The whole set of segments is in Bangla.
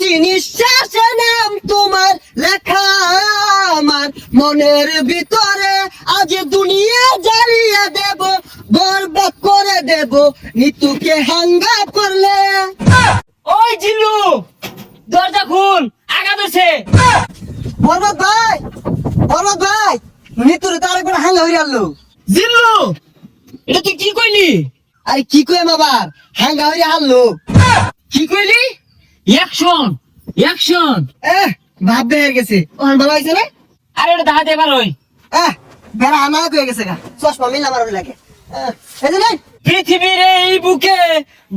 প্রতি নিঃশ্বাসে নাম তোমার লেখা আমার মনের ভিতরে, আজ দুনিয়া জ্বালিয়ে দেব, বরবাদ করে দেব নিতুকে হাঙ্গা করলে। ওই জিল্লু, দরজা খুল, আগা ধরছে। বরবাদ ভাই, বরবাদ ভাই, নিতুরে তো আরেকবার হাঙ্গা হইয়া আনলো। জিল্লু, এটা তুই কি কইলি? আরে কি কইম আবার, হাঙ্গা হইয়া আনলো। কি কইলি? Action, action. ভাব বের গেছে, ওখান ভালো হয়েছে না? আরে এটা দাহাতে এবার ওই বেড়া হানা হয়ে গেছে গা, চশমা মিললাম আর লাগে। এই যে নাই, পৃথিবীর এই বুকে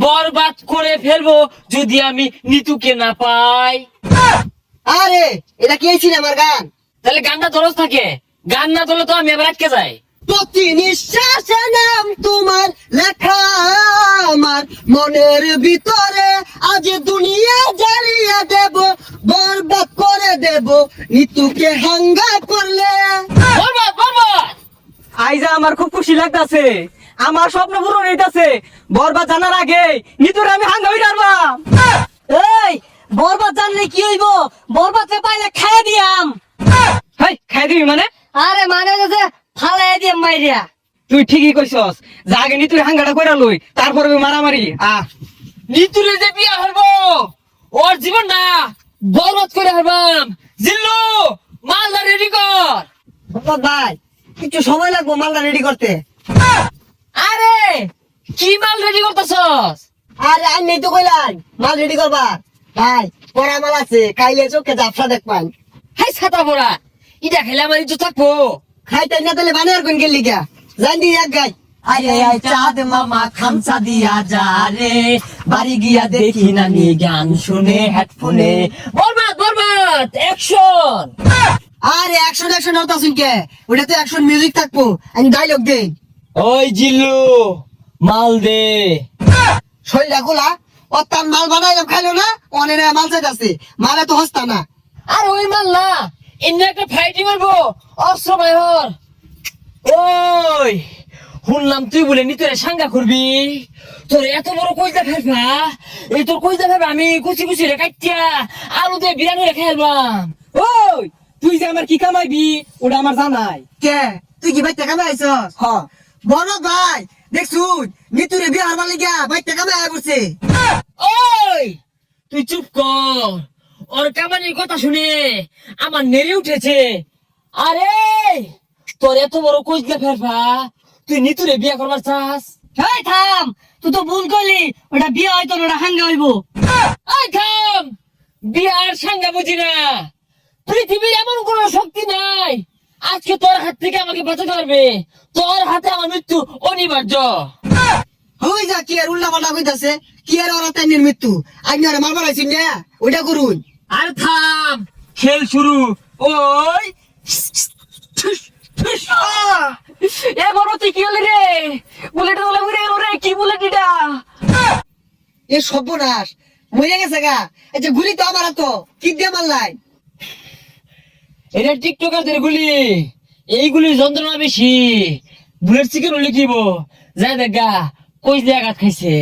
বরবাদ করে ফেলবো যদি আমি নিতুকে না পাই। আরে এটা কি এই সিনেমার গান? তাহলে গানটা দরজ থাকে, গান না তোলে তো আমি এবার আটকে যাই। প্রতি নিঃশ্বাসে নাম তোমার লেখা আমার মনের ভিতরে, আজ দুনিয়া জ্বালিয়ে দেব, বরবাদ করে দেব নিতুকে হাঙ্গা করলে। বরবাদ, বরবাদ। আইজা আমার খুব খুশি লাগতাছে, আমার স্বপ্ন পূরণ হইতাছে। বরবাদ জানার আগে নিতুরে আমি হাঙ্গা হই ডারবাম। এই বরবাদ জানলে কি হইব? বরবাদকে পাইলে খাইয়ে দিয়াম। হাই খাই দিবি মানে? আরে মানে যে ফালাই দিয়াম মাইরিয়া। তুই ঠিকই কইছস, যা আগে নিতুরে হাঙ্গাটা কইরা লই, তারপরে ওই মারামারি। নিতুরে যে বিয়া হবো, ওর জীবন না বরবাদ করে হারবাম। জিল্লু, মালদা রেডি কর। বরবাদ ভাই, একটু সময় লাগবো মালটা রেডি করতে। আরে কি মাল রেডি করতেছস? আরে আমি নেই তো কইলাম মাল রেডি করবা। ভাই পড়া মাল আছে, খাইলে চোখে জাফসা দেখবান। হাই ছাতা পড়া, ইটা খেলে আমার ইজ্জত থাকবো। খাইতে না তাহলে বানিয়ার কোন গেলি গা, জান দি এক গাই। আরে আই চাঁদ মামা খামসা দিয়া যা রে, বাড়ি গিয়া দেখি নানি গান শুনে হেডফোনে। বরবাদ, বরবাদ, অ্যাকশন। আরে অ্যাকশন অ্যাকশন হতা শুনকে, ওটা তো অ্যাকশন মিউজিক থাকবো, আমি ডায়লগ দেই। ওই জিল্লু, মাল দে। শরীরটা গোলা, ও তার মাল বানাইলাম খাইলো না, অনেক মাল চাইতাছে, মালে তো হস্তা না। আর ওই মাল না, এমনি একটা ফাইটিং মারবো, অস্ত্র বাইহর। ওই শুনলাম তুই বলে নিতরে সাঙ্গা করবি, তোর এত বড় কইজা ফেলবা, এই তোর কইজা ফেলবা আমি কুচি কুচি রে কাটিয়া আলু দিয়ে বিরিয়ানি রে খেলবাম। ওই তুই যে আমার কি কামাইবি ওটা আমার জানাই। কে তুই কি বাইতে কামে আইছস? হ, বড় ভাই দেখছুন নিতুরে বিয়ে হারবার লাগিয়া বাইতে কামে আয়া করছে। ওই তুই চুপ কর, ওর কামানির কথা শুনে আমার নেড়ে উঠেছে। আরে তোর এত বড় কইজা ফেলবা, তুই নিতুরে বিয়া করবার চাস? এই থাম, তুই তো ভুল করলি, ওটা বিয়ে হয়তো না, ওটা হাঙ্গা হইব। এই থাম, বিয়ার সাঙ্গা বুঝি না, পৃথিবীর এমন কোন শক্তি নাই আজকে তোর হাত থেকে আমাকে বাঁচাতে পারবে। তোর হাতে আমার মৃত্যু অনিবার্য। হই যা কি আর উল্টা পাল্টা কইতাছে, কি আর ওরা তাইনের মৃত্যু, আইন আর মারবার আইছিন না, ওইটা করুন। আর থাম, খেল শুরু। ওই এ বড় তুই কি হলি রে? বুলেট তোলা উড়ে এলো রে, কি বুলেট এটা? এ সর্বনাশ, মরে গেছে গা। এই যে গুলি তো আমার তো কি দিয়ে মারলাই? এটা টিকটকারদের গুলি, এইগুলির যন্ত্রণা বেশি। বুলেট চিকেন হলে কিব যাই দেখা কই দিয়ে আঘাত খাইছে।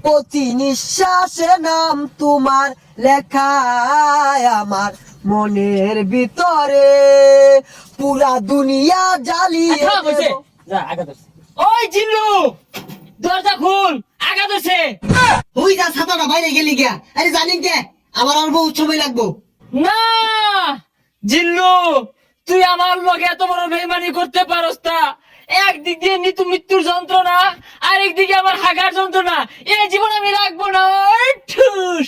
প্রতি নিঃশ্বাসে নাম তোমার লেখা আমার মনের ভিতরে, পুরা দুনিয়া জ্বালিয়ে থাম, হইছে। দেব। যা, আঘাত ধরছে। ওই জিল্লু, দরজা খুল, আঘাত ধরছে। হই যা ছাতাটা বাইরে গেলি গিয়া। আরে জানি কে আমার আর বহু সময় লাগবো। না জিল্লু, তুই আমার লগে এত বড় বেইমানি করতে পারস না। একদিক দিয়ে নিতু মৃত্যুর যন্ত্রণা, আরেক দিকে আমার হাগার যন্ত্রণা, এই জীবন আমি রাখবো না। ঠুস।